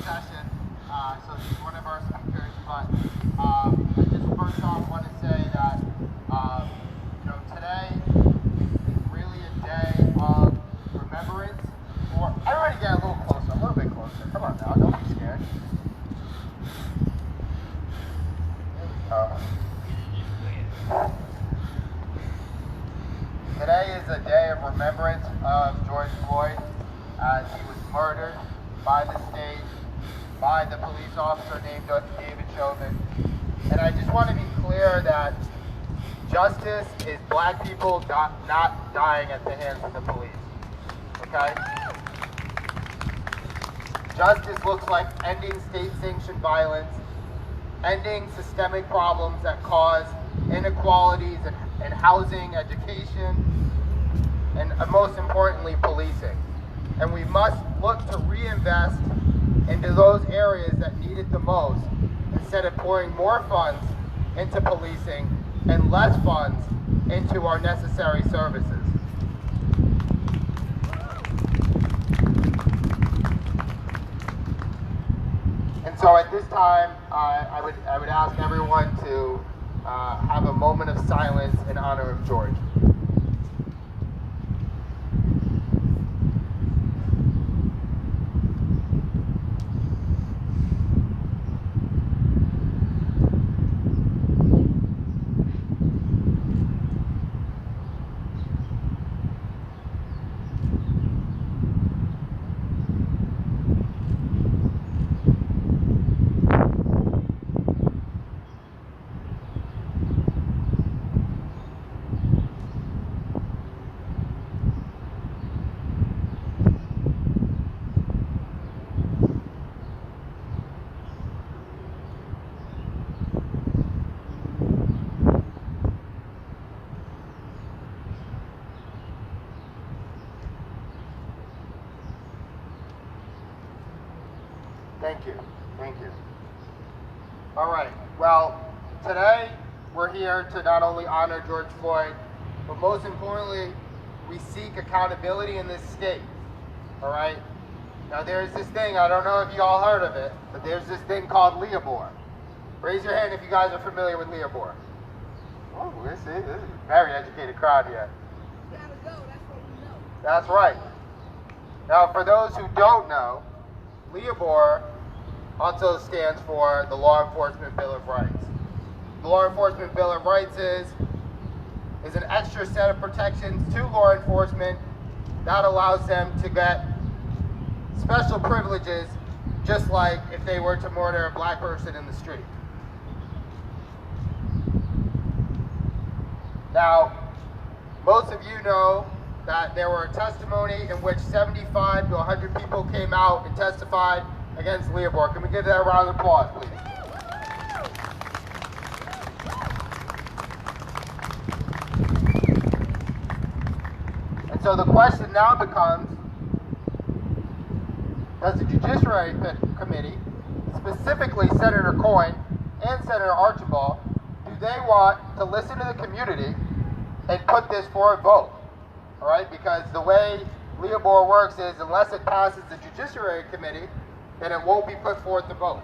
session, so she's one of our speakers, but I just first off want to say that, today is really a day of remembrance. Everybody get a little closer, a little bit closer. Come on now, don't be scared. There we go. Today is a day of remembrance of George Floyd as he was murdered by the state, by the police officer named David Chauvin. And I just want to be clear that justice is black people not dying at the hands of the police, okay? Justice looks like ending state-sanctioned violence, ending systemic problems that cause inequalities in housing, education, and most importantly, policing. And we must look to reinvest into those areas that need it the most, instead of pouring more funds into policing and less funds into our necessary services. And so at this time, I would ask everyone to have a moment of silence in honor of George. Thank you. All right, well, today we're here to not only honor George Floyd, but most importantly, we seek accountability in this state, all right? Now there's this thing, I don't know if you all heard of it, but there's this thing called Leobor. Raise your hand if you guys are familiar with Leobor. Oh, this is a very educated crowd here. You gotta go, that's what we know. That's right. Now for those who don't know, Leobor also stands for the Law Enforcement Bill of Rights. The Law Enforcement Bill of Rights is an extra set of protections to law enforcement that allows them to get special privileges, just like if they were to murder a black person in the street. Now, most of you know that there were a testimony in which 75 to 100 people came out and testified against Leobor. Can we give that a round of applause, please? And so the question now becomes, does the Judiciary Committee, specifically Senator Coyne and Senator Archibald, do they want to listen to the community and put this for a vote? All right, because the way Leobor works is unless it passes the Judiciary Committee, then it won't be put forth to vote.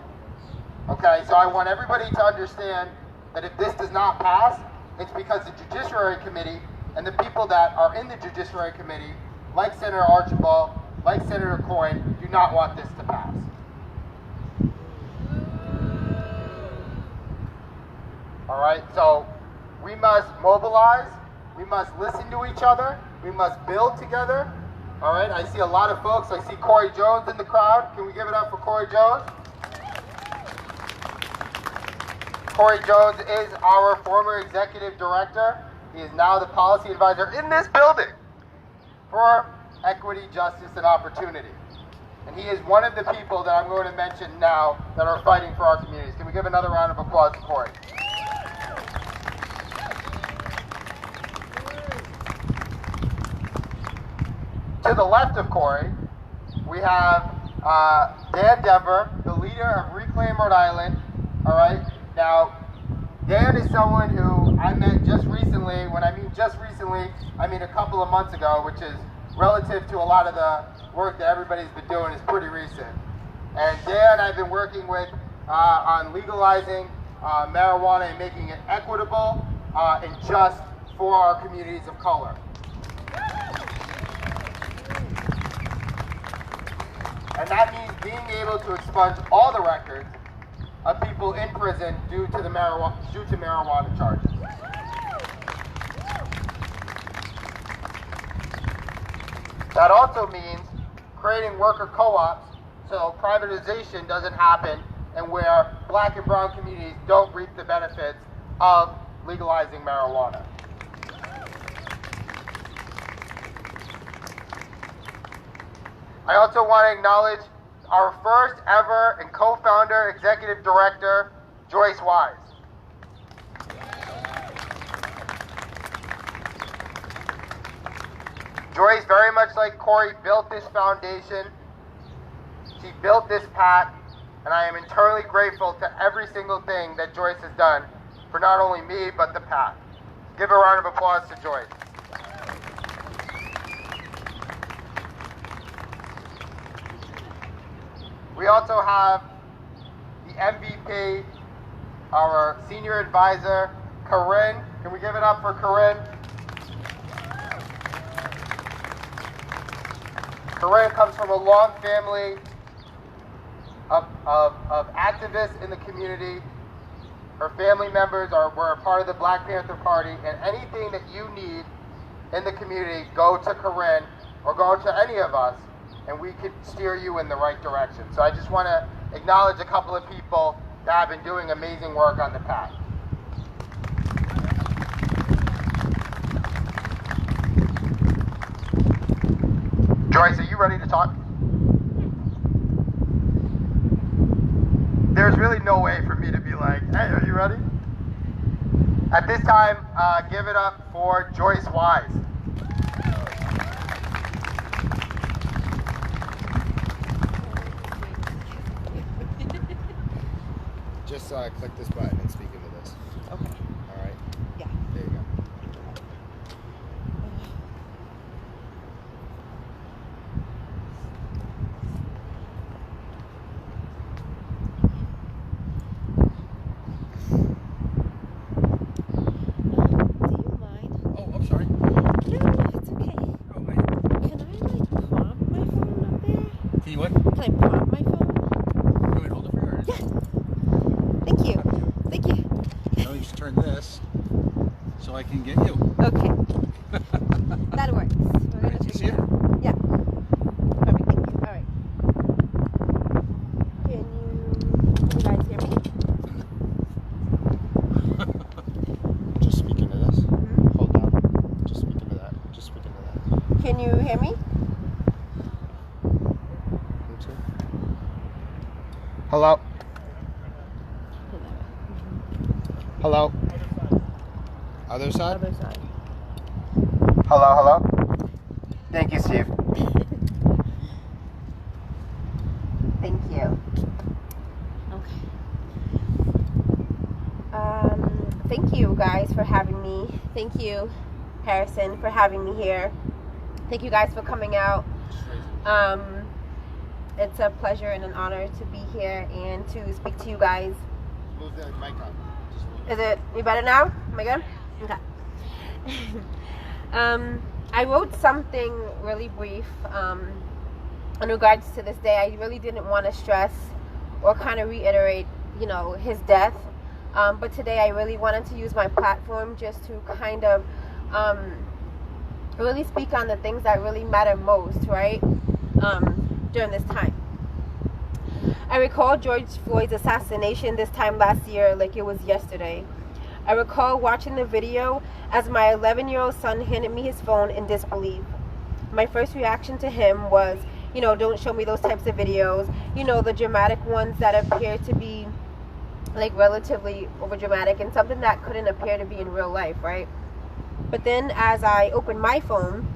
Okay, so I want everybody to understand that if this does not pass, it's because the Judiciary Committee and the people that are in the Judiciary Committee, like Senator Archibald, like Senator Coyne, do not want this to pass. All right, so we must mobilize, we must listen to each other, we must build together. All right, I see a lot of folks. I see Corey Jones in the crowd. Can we give it up for Corey Jones? Corey Jones is our former executive director. He is now the policy advisor in this building for equity, justice, and opportunity. And he is one of the people that I'm going to mention now that are fighting for our communities. Can we give another round of applause to Corey? To the left of Corey, we have Dan Denver, the leader of Reclaim Rhode Island. All right. Now, Dan is someone who I met just recently. When I mean just recently, I mean a couple of months ago, which is relative to a lot of the work that everybody's been doing is pretty recent. And Dan, I've been working with on legalizing marijuana and making it equitable and just for our communities of color. And that means being able to expunge all the records of people in prison due to marijuana charges. That also means creating worker co-ops so privatization doesn't happen and where black and brown communities don't reap the benefits of legalizing marijuana. I also want to acknowledge our first ever and co-founder, executive director, Joyce Wise. Joyce, very much like Corey, built this foundation. She built this PAC, and I am eternally grateful to every single thing that Joyce has done for not only me, but the PAC. Give a round of applause to Joyce. We also have the MVP, our senior advisor, Corinne. Can we give it up for Corinne? Corinne comes from a long family of activists in the community. Her family members were a part of the Black Panther Party, and anything that you need in the community, go to Corinne or go to any of us, and we could steer you in the right direction. So I just want to acknowledge a couple of people that have been doing amazing work on the PAC. Joyce, are you ready to talk? There's really no way for me to be like, hey, are you ready? At this time, give it up for Joyce Wise. Just click this button and speak into this. Okay. All right? Yeah. There you go. Do you mind? Oh, I'm sorry. No, it's okay. Oh, wait. Can I prompt my phone up there? Can you what? Can I prompt my phone? You want me to hold it for you? Or Yes. Thank you. Thank you. No, you should turn this so I can get you. Okay. That works. We're gonna Did you figure see it it? out. Yeah. Perfect. Thank you. All right. Can you guys hear me? Just speak into this. Mhm. Hold down. Just speak into that. Just speak into that. Can you hear me? Hello? Hello? Other side? Other side. Hello, hello? Thank you, Steve. Thank you. Okay. Thank you guys for having me. Thank you, Harrison, for having me here. Thank you guys for coming out. It's a pleasure and an honor to be here and to speak to you guys. Move the mic up. Just a little. Is it you better now? Am I good? Okay. I wrote something really brief in regards to this day. I really didn't want to stress or kind of reiterate, his death. But today I really wanted to use my platform just to kind of really speak on the things that really matter most, right? During this time. I recall George Floyd's assassination this time last year like it was yesterday. I recall watching the video as my 11-year-old son handed me his phone in disbelief. My first reaction to him was, don't show me those types of videos, the dramatic ones that appear to be like relatively over dramatic and something that couldn't appear to be in real life, right? But then as I opened my phone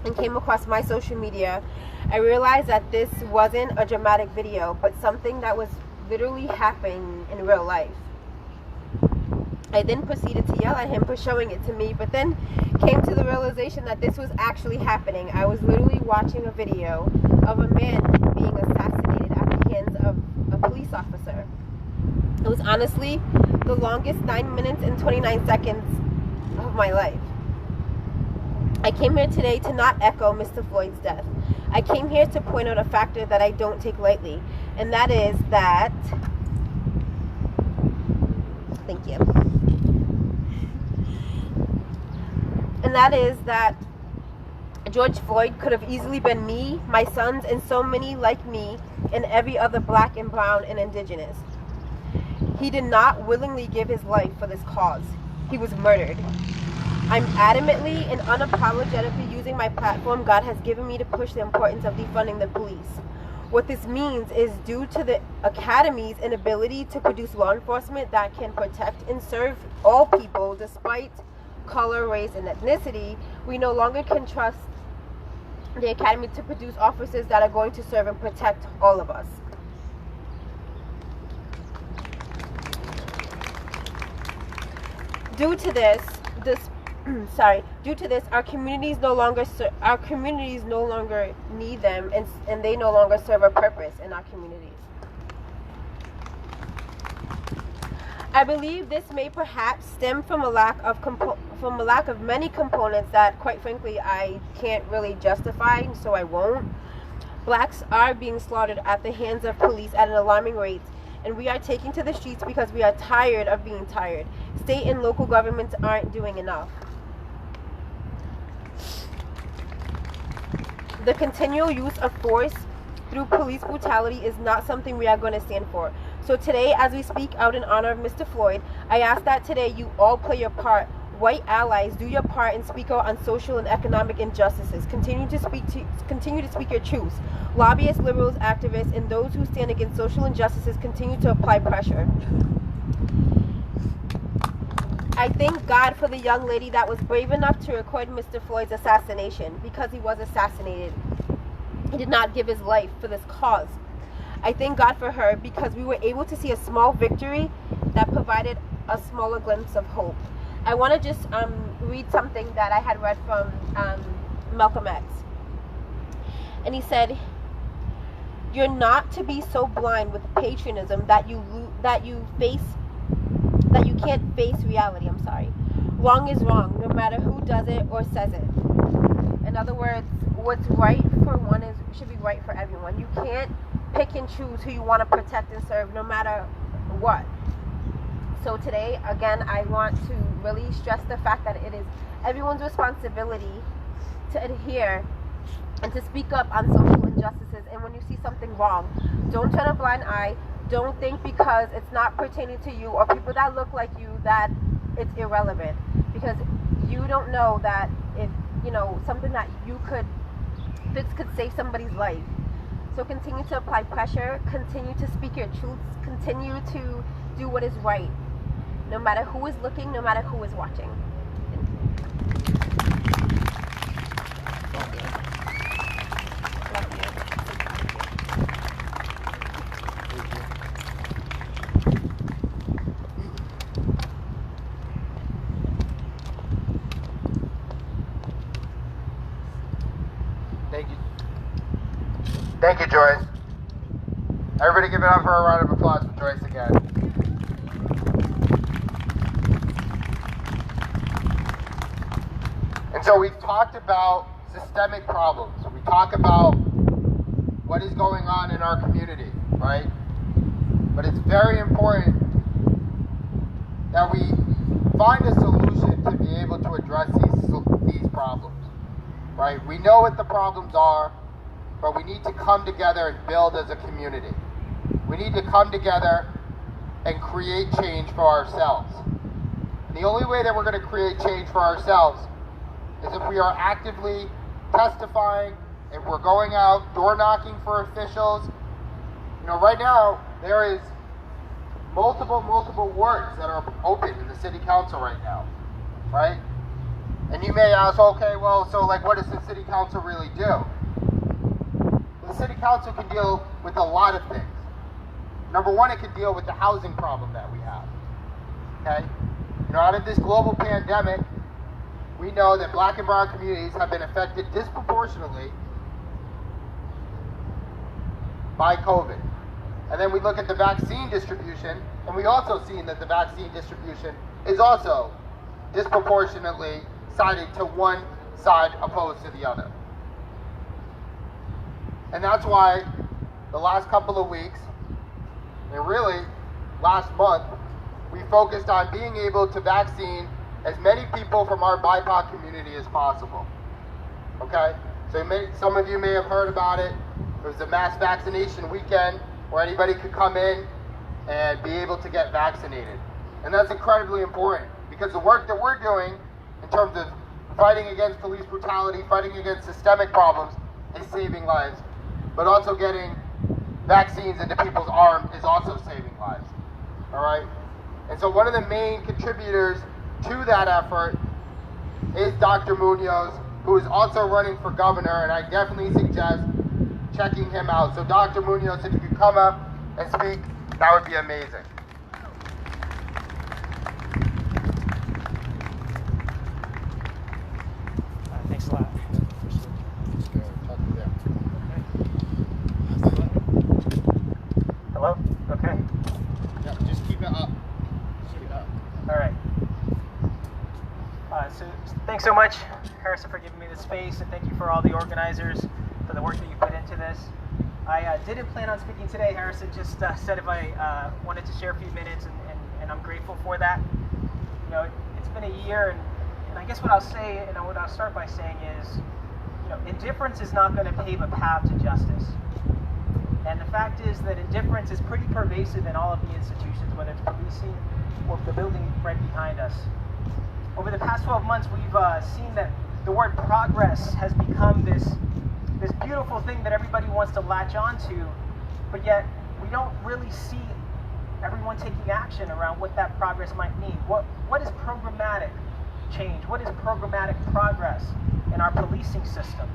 and came across my social media, I realized that this wasn't a dramatic video, but something that was literally happening in real life. I then proceeded to yell at him for showing it to me, but then came to the realization that this was actually happening. I was literally watching a video of a man being assassinated at the hands honestly, the longest 9 minutes and 29 seconds of my life. I came here today to not echo Mr. Floyd's death. I came here to point out a factor that I don't take lightly, and that is that, thank you, and that is that George Floyd could have easily been me, my sons, and so many like me, and every other black and brown and indigenous. He did not willingly give his life for this cause. He was murdered. I'm adamantly and unapologetically using my platform God has given me to push the importance of defunding the police. What this means is due to the Academy's inability to produce law enforcement that can protect and serve all people despite color, race, and ethnicity, we no longer can trust the Academy to produce officers that are going to serve and protect all of us. Due to this, our communities no longer need them, and they no longer serve a purpose in our communities. I believe this may perhaps stem from a lack of many components that, quite frankly, I can't really justify, so I won't. Blacks are being slaughtered at the hands of police at an alarming rate, and we are taking to the streets because we are tired of being tired. State and local governments aren't doing enough. The continual use of force through police brutality is not something we are going to stand for. So today, as we speak out in honor of Mr. Floyd, I ask that today you all play your part. White allies, do your part and speak out on social and economic injustices. Continue to speak your truths. Lobbyists, liberals, activists, and those who stand against social injustices continue to apply pressure. I thank God for the young lady that was brave enough to record Mr. Floyd's assassination, because he was assassinated. He did not give his life for this cause. I thank God for her because we were able to see a small victory that provided a smaller glimpse of hope. I want to just read something that I had read from Malcolm X. And he said, "You're not to be so blind with patriotism that you can't face reality." I'm sorry. Wrong is wrong, no matter who does it or says it. In other words, what's right for one should be right for everyone. You can't pick and choose who you want to protect and serve, no matter what. So today, again, I want to really stress the fact that it is everyone's responsibility to adhere and to speak up on social injustices. And when you see something wrong, don't turn a blind eye. Don't think because it's not pertaining to you or people that look like you that it's irrelevant. Because you don't know that if, something that you could fix could save somebody's life. So continue to apply pressure, continue to speak your truths, continue to do what is right. No matter who is looking, no matter who is watching. Thank you. Thank you, Joyce. Everybody give it up for a round of applause for Joyce again. And so we've talked about systemic problems. We talk about what is going on in our community, right? But it's very important that we find a solution to be able to address these problems, right? We know what the problems are, but we need to come together and build as a community. We need to come together and create change for ourselves. And the only way that we're going to create change for ourselves is if we are actively testifying, if we're going out door knocking for officials. Right now there is multiple wards that are open in the city council right now, right? And you may ask, okay, well, so what does the city council really do? Well, the city council can deal with a lot of things. Number one, it can deal with the housing problem that we have, okay? Out of this global pandemic, we know that black and brown communities have been affected disproportionately by COVID. And then we look at the vaccine distribution, and we also see that the vaccine distribution is also disproportionately sided to one side opposed to the other. And that's why the last couple of weeks, and really last month, we focused on being able to vaccine as many people from our BIPOC community as possible. Okay? So some of you may have heard about it. It was a mass vaccination weekend where anybody could come in and be able to get vaccinated. And that's incredibly important because the work that we're doing in terms of fighting against police brutality, fighting against systemic problems, is saving lives. But also getting vaccines into people's arms is also saving lives. All right? And so one of the main contributors to that effort is Dr. Munoz, who is also running for governor, and I definitely suggest checking him out. So Dr. Munoz, if you could come up and speak, that would be amazing. Thanks a lot. Hello? Okay. Yeah, just keep it up. Keep it up. All right. So thanks so much, Harrison, for giving me the space, and thank you for all the organizers for the work that you put into this. I didn't plan on speaking today. Harrison just said if I wanted to share a few minutes, and I'm grateful for that. You know, it's been a year, and I guess what I'll say, and what I'll start by saying is, you know, indifference is not going to pave a path to justice. And the fact is that indifference is pretty pervasive in all of the institutions, whether it's policing or the building right behind us. Over the past 12 months, we've seen that the word progress has become this beautiful thing that everybody wants to latch onto, but yet we don't really see everyone taking action around what that progress might mean. What is programmatic change? What is programmatic progress in our policing system?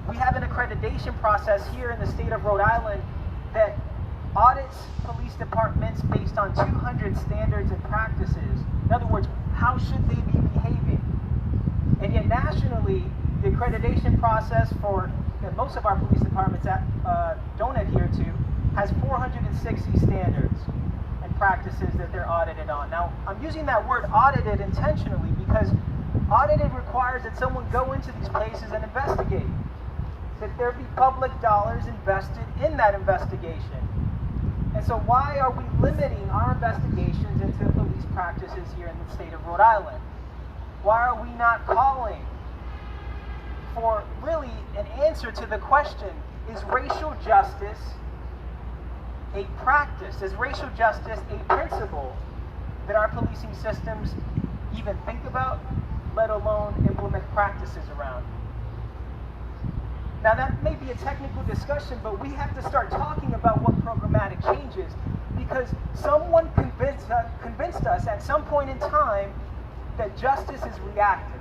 We have an accreditation process here in the state of Rhode Island that audits police departments based on 200 standards and practices. In other words, how should they be behaving? And yet nationally, the accreditation process for most of our police departments that don't adhere to has 460 standards and practices that they're audited on. Now, I'm using that word audited intentionally because audited requires that someone go into these places and investigate, that there be public dollars invested in that investigation. And so why are we limiting our investigations into police practices here in the state of Rhode Island? Why are we not calling for really an answer to the question, is racial justice a practice? Is racial justice a principle that our policing systems even think about, let alone implement practices around? Now that may be a technical discussion, but we have to start talking about what programmatic change is, because someone convinced us at some point in time that justice is reactive.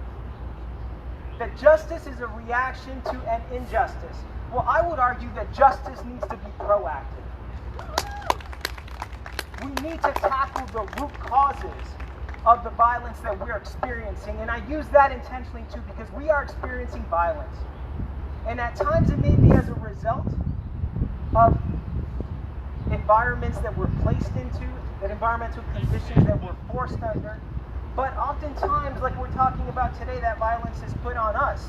That justice is a reaction to an injustice. Well, I would argue that justice needs to be proactive. We need to tackle the root causes of the violence that we're experiencing, and I use that intentionally too because we are experiencing violence. And at times it may be as a result of environments that we're placed into, that environmental conditions that we're forced under. But oftentimes, like we're talking about today, that violence is put on us.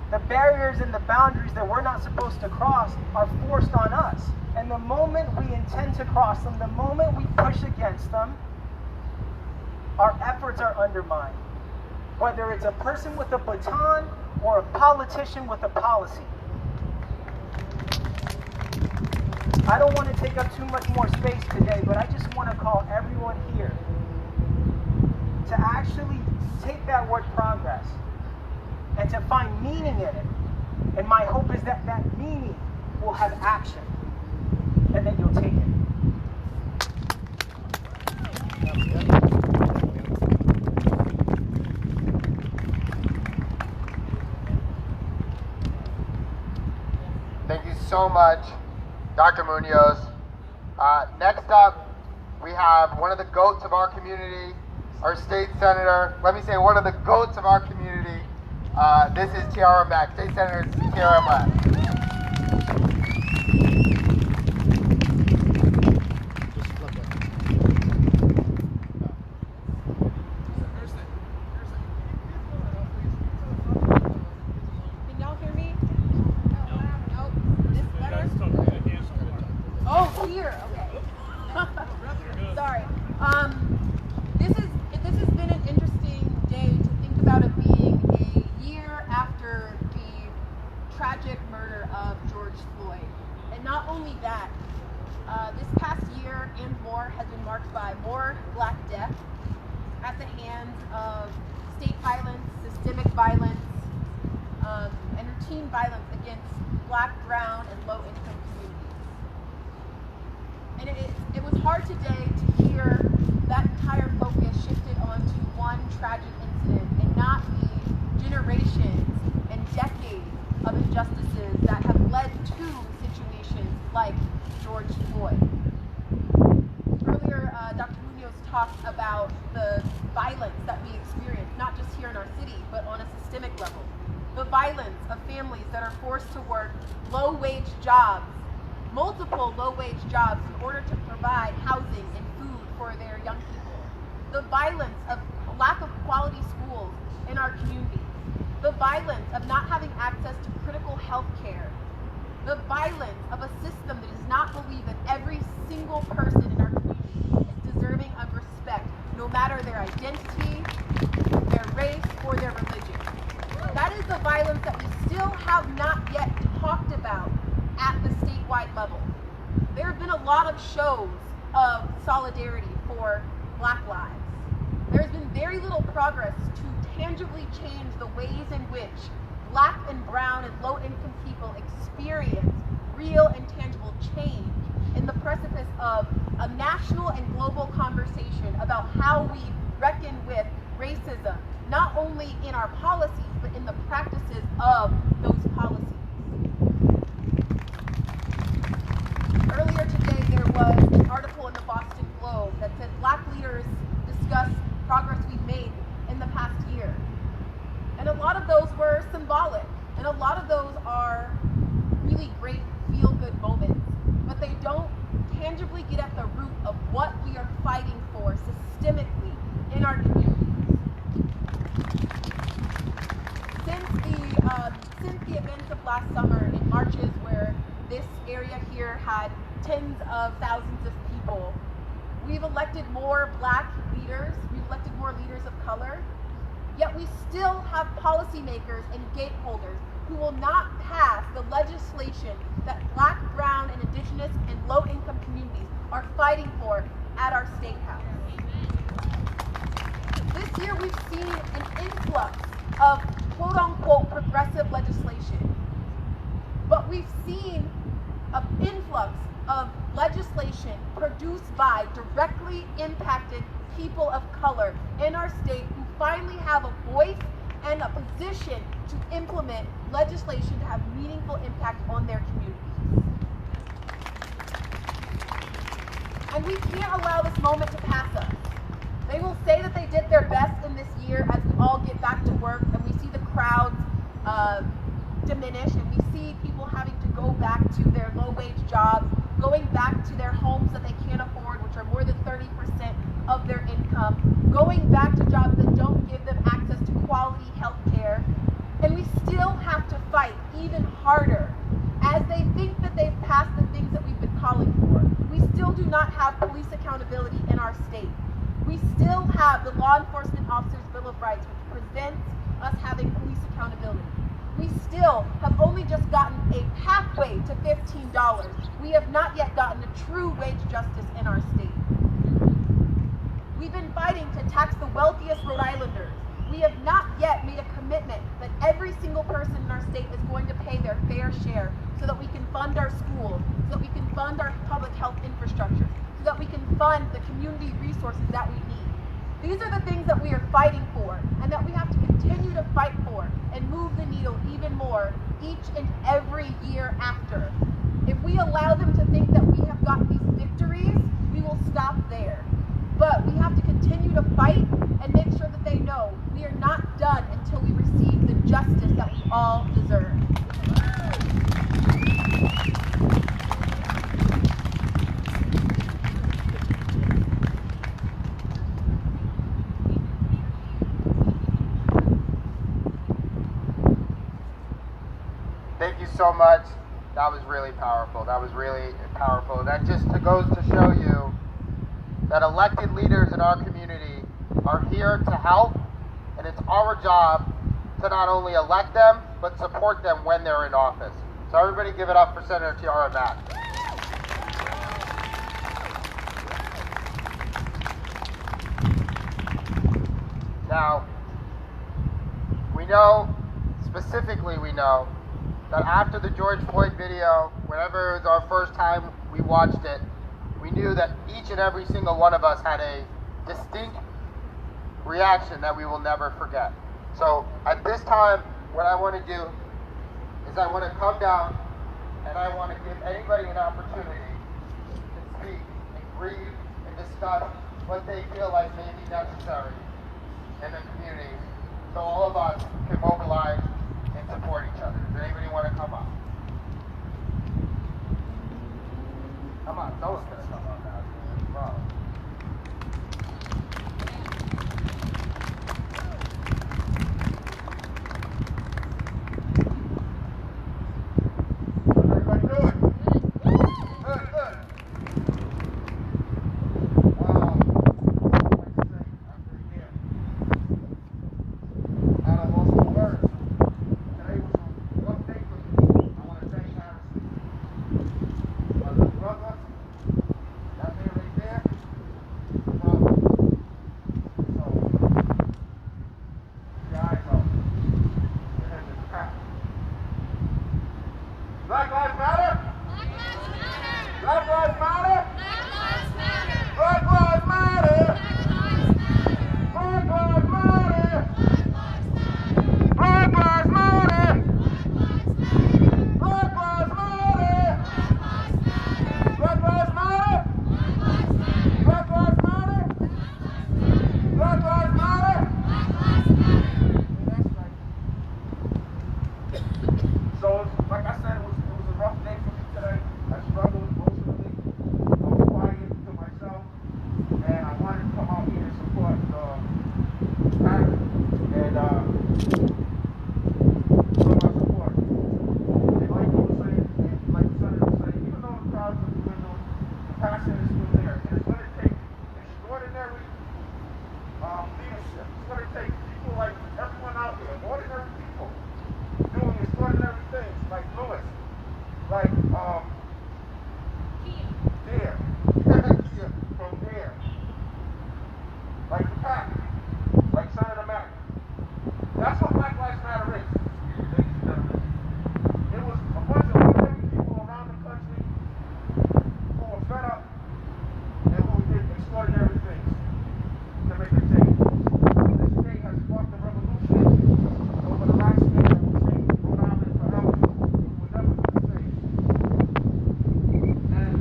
The barriers and the boundaries that we're not supposed to cross are forced on us. And the moment we intend to cross them, the moment we push against them, our efforts are undermined. Whether it's a person with a baton or a politician with a policy. I don't want to take up too much more space today, but I just want to call everyone here to actually take that word progress and to find meaning in it. And my hope is that that meaning will have action and that you'll take it. Thank you so much, Dr. Munoz. Next up, we have one of the goats of our community, our state senator. Let me say one of the goats of our community. This is Tiara Mack, State Senator Tiara Mack. here, okay. Sorry. This has been an interesting day to think about it being a year after the tragic murder of George Floyd. And not only that, this past year and more has been marked by more Black deaths at the hands of state violence, systemic violence, and routine violence against Black, brown, and low-income communities. And it was hard today to hear that entire focus shifted onto one tragic incident and not the generations and decades of injustices that have led to situations like George Floyd. Earlier, Dr. Munoz talked about the violence that we experience, not just here in our city, but on a systemic level. The violence of families that are forced to work low-wage jobs, multiple low-wage jobs in order to provide housing and food for their young people. The violence of lack of quality schools in our communities. The violence of not having access to critical health care. The violence of a system that does not believe that every single person in our community is deserving of respect, no matter their identity, their race, or their religion. That is the violence that we still have not yet talked about at the statewide level. There have been a lot of shows of solidarity for Black lives. There's been very little progress to tangibly change the ways in which Black and brown and low-income people experience real and tangible change in the precipice of a national and global conversation about how we reckon with racism, not only in our policies, but in the practices of those policies. Earlier today, there was an article in the Boston Globe that said Black leaders discuss progress we've made in the past year. And a lot of those were symbolic, and a lot of those are really great feel-good moments, but they don't tangibly get at the root of what we are fighting for systemically in our communities. Since the events of last summer in marches where this area here had tens of thousands of people, we've elected more Black leaders, we've elected more leaders of color, yet we still have policymakers and gateholders who will not pass the legislation that Black, brown, and indigenous and low-income communities are fighting for at our state house. This year we've seen an influx of quote-unquote progressive legislation, but we've seen an influx of legislation produced by directly impacted people of color in our state who finally have a voice and a position to implement legislation to have meaningful impact on their communities. And we can't allow this moment to pass us. They will say that they did their best in this year as we all get back to work and we see the crowds diminish and we see people having to go back to their low-wage jobs, going back to their homes that they can't afford, which are more than 30% of their income, going back to jobs that don't give them access to quality health care. And we still have to fight even harder as they think that they've passed the things that we've been calling for. We still do not have police accountability in our state. We still have the Law Enforcement Officers' Bill of Rights, which prevents us having police accountability. We still have only just gotten a pathway to $15. We have not yet gotten a true wage justice in our state. We've been fighting to tax the wealthiest Rhode Islanders. We have not yet made a commitment that every single person in our state is going to pay their fair share so that we can fund our schools, so that we can fund our public health infrastructure, so that we can fund the community resources that we need. These are the things that we are fighting for and that we have to continue to fight for and move the needle even more each and every year after. If we allow them to think that we have gotten these victories, we will stop there. But we have to continue to fight and make sure that they know we are not done until we receive the justice that we all deserve. Thank you so much, That was really powerful. That was really powerful. That just goes to show you that elected leaders in our community are here to help, and it's our job to not only elect them, but support them when they're in office. So everybody give it up for Senator Tiara Mack. Now, we know that after the George Floyd video, whenever it was our first time we watched it, we knew that each and every single one of us had a distinct reaction that we will never forget. So at this time, what I want to do is I want to come down and I want to give anybody an opportunity to speak and grieve and discuss what they feel like may be necessary in the community so all of us can mobilize and support each other. Does anybody want to come up? Come on, someone's going to come up now. Bro. Everybody doing? Good, good. Wow. Like I say, after a year, out of most of the words, today was a rough day for me. I want to thank Harrison. My little brother, that man right there, brother. So, your eyes open. Your head is cracked. Black Lives Matter? Black Lives Matter? Black Lives Matter? Black Lives Matter? Black Lives Matter? Black Lives Matter? Black Lives Matter? Black Lives Matter? Black Lives Matter? So, like I said, it was a rough day for me today. I struggled emotionally. I was quiet to myself, and I wanted to come out here and support the PAC and show my support. And like you were saying, and like the Senator was saying, even though the crowds are dwindled, the passion is still there. And it's going to take extraordinary leadership. It's going to take people like everyone out here, ordinary people, doing extraordinary things, like Lewis, like there, from there, like the PAC, like Senator Mack. That's what Black Lives Matter is, ladies and gentlemen. It was a bunch of ordinary people around the country who were fed up and who did extraordinary things to make a change. This state has sparked a revolution over the last year that will change Rhode Island forever. It will never be the same. And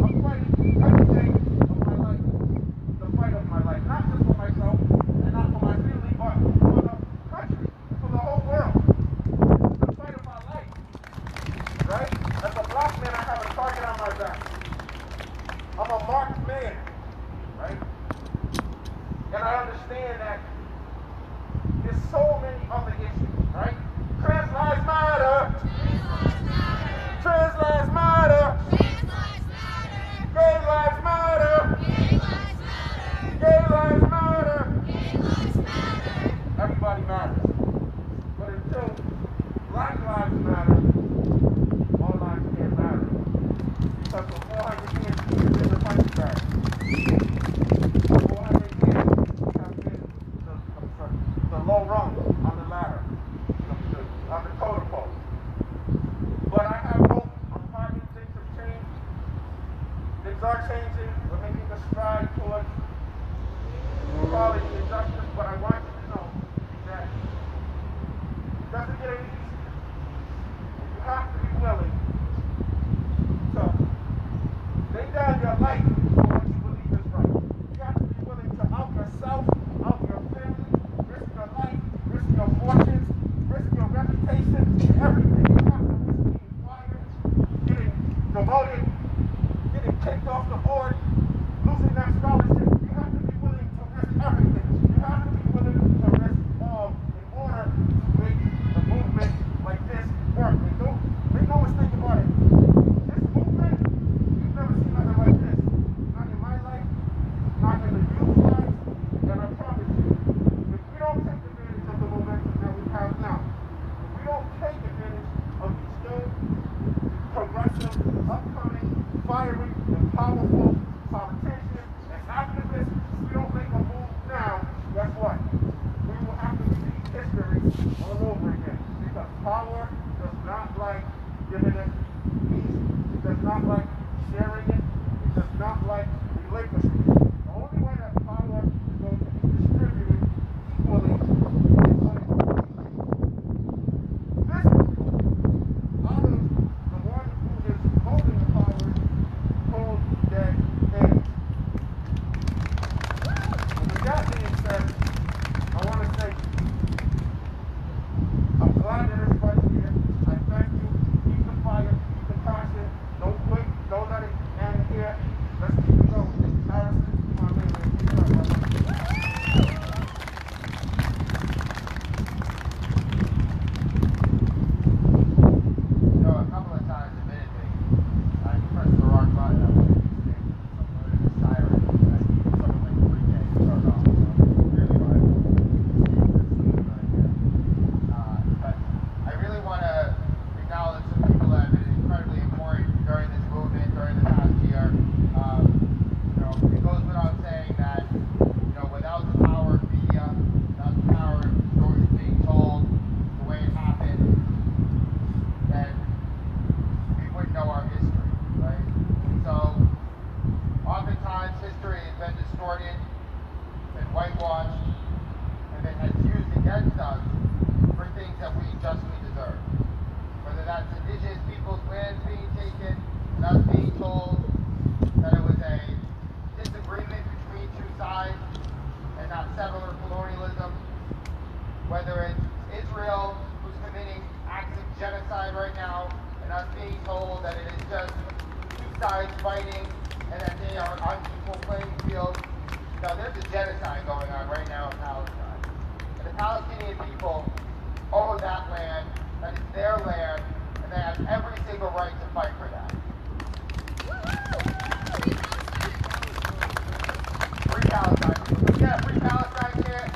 I'm fighting every day of my life, the fight of my life, not just for myself and not for my family, but for the country, for the whole world. The fight of my life, right? As a black man, I have a target on my back. I'm a marked man, right? And I understand that there's so many other issues, right? Trans lives matter. Trans lives matter. Gay lives matter. Gay lives matter. Everybody matters. But until Black lives matter, all lives can't matter. Because for 400 years, we've been the punching bag. For 400 years, we have been the low rung on the ladder, on the totem pole. But I have hope. I'm finding things have changed. Things are changing. We're making a stride towards equality and justice. But I want you to know that it doesn't get any easier. You have to be willing to lay down your life for what you believe is right. You have to be willing to out yourself, out your family, risk your life, risk your fortunes, risk your reputation, everything. You have to risk being fired, getting demoted, getting kicked off the board, losing that scholarship. You have to be willing to risk everything. upcoming, fiery, and powerful politicians and activists, if we don't make a move now, guess what? We will have to repeat history all over again. Because power does not like giving it peace. It does not like sharing it. It does not like relinquishing it. The only way that power is going to be distributed equally is when it's out of the one who is holding the power, cold, dead hands. And with that being said, I want to say I'm glad that everybody's here. I thank you. Keep the fire, keep the passion. Don't quit. Don't let it end here. Let's keep it going. Harrison, my man, keep it up, brother. You know, a couple of times, admittedly, I pressed the wrong button. I wanted to say someone in a siren. I needed something like 3K to start off. So really wanted to see this right here. But I really want to acknowledge some people that have been incredibly important during this movement, during the past year. You know, it goes without saying that, you know, without the power of media, without the power of stories being told the way it happened, then we wouldn't know our history, right? And so, oftentimes history has been distorted, been whitewashed, and then has used against us for things that we justly deserve. Whether that's indigenous people's lands being taken, and us being told that it was a disagreement between two sides and not settler colonialism, whether it's Israel who's committing acts of genocide right now, and us being told that it is just two sides fighting and that they are on equal playing field. No, there's a genocide going on right now in Palestine. And the Palestinian people own that land, that is their land, and they have every single right to fight for that. Free Palestine. Yeah, free Palestine here.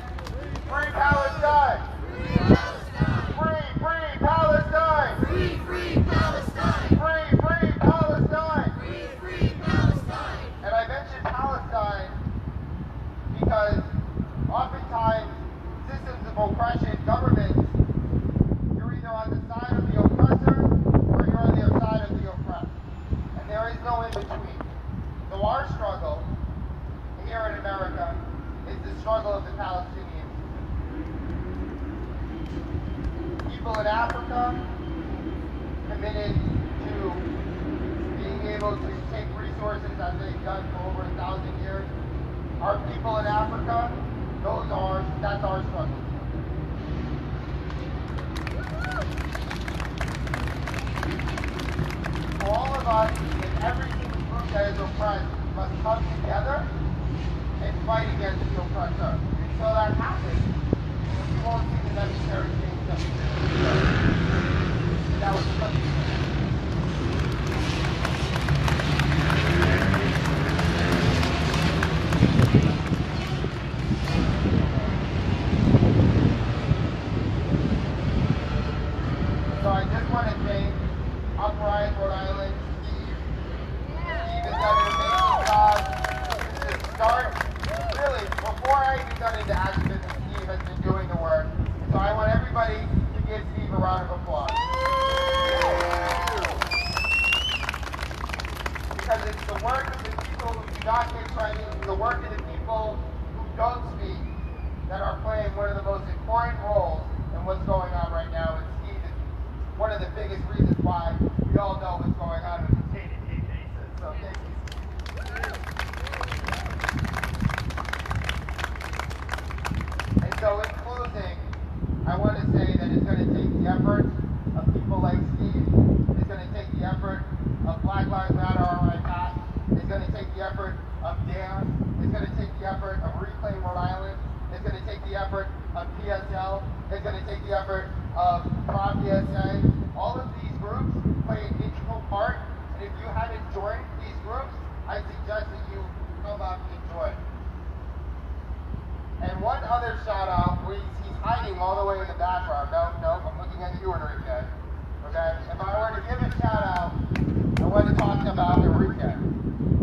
Free Palestine. Free Palestine. Free Palestine! Free Palestine. Free Palestine! And I mentioned Palestine because oftentimes systems of oppression, governments, you're either on the side of the oppressor or you're on the side of the oppressed. And there is no in between. So our struggle here in America is the struggle of the Palestinians. People in Africa committed to being able to take resources as they've done for over 1,000 years. Our people in Africa, that's our struggle. For all of us, in every single group that is oppressed, must come together and fight against the oppressor. Until that happens, we won't see the necessary change that we did. That was the So I just want to thank Uprise Rhode Island, Steve. Steve has done an amazing job since the start. Really, before I even got into activism, Steve has been doing the work. So I want everybody to give Steve a round of applause. Because it's the work of the people who do not get credit, the work of the people who don't speak, that are playing one of the most important roles in what's going on right now. And Steve is one of the biggest reasons why we all know what's going on with the KDP cases. So thank you, Steve. And so in closing, I want to say that it's going to take the effort of people like Steve. It's going to take the effort of Black Lives Matter, RI-PAC. It's going to take the effort of DARE. It's going to take the effort of Reclaim Rhode Island. It's going to take the effort of PSL. It's going to take the effort of PROP-PSA. All of these groups play an integral part. And if you haven't joined these groups, I suggest that you come up and join. And one other shout out, he's hiding all the way in the background. No, I'm looking at you, Enrique. Okay? If I were to give a shout out, I want want to talk about Enrique.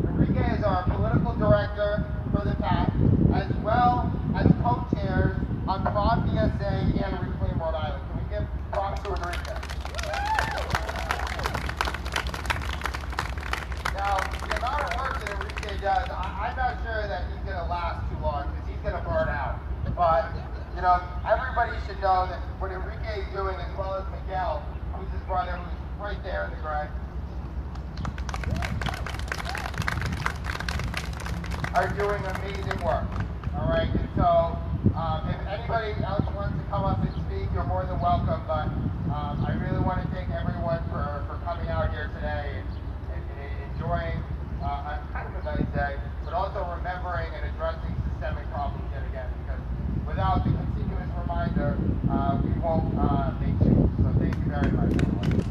Enrique is our political director for the PAC, as well as co-chairs on Prop BSA and Reclaim Rhode Island. Can we give props to Enrique? Now, the amount of work that Enrique does, I'm not sure that he's going to last too long because he's going to burn out. But, you know, everybody should know that what Enrique is doing, as well as Miguel, who's his brother, who's right there in the gray, are doing amazing work. All right, and so if anybody else wants to come up and speak, you're more than welcome. But I really want to thank everyone for coming out here today and enjoying kind of a nice day, but also remembering and addressing systemic problems yet again. Because without the continuous reminder, we won't make change. So thank you very much, everyone.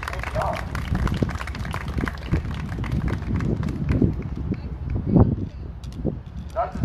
Thank y'all. That's